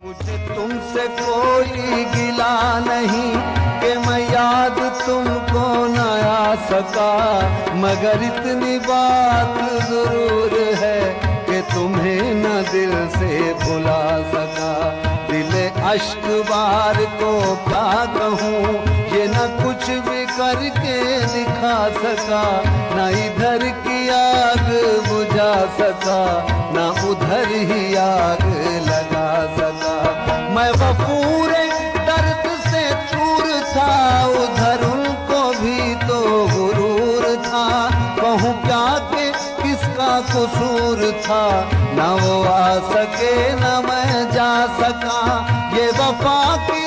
मुझे तुमसे कोई गिला नहीं कि मैं याद तुमको न आ सका, मगर इतनी बात जरूर है कि तुम्हें न दिल से भुला सका। दिले अश्क बार को क्या कहूँ, ये न कुछ भी करके दिखा सका, न इधर की आग बुझा सका, न उधर ही आग लगा सका। मैं वफूरे दर्द से चूर था, उधर उनको भी तो गुरूर था। कहूँ क्या कि किसका कसूर था, न वो आ सके न मैं जा सका। ये वफा की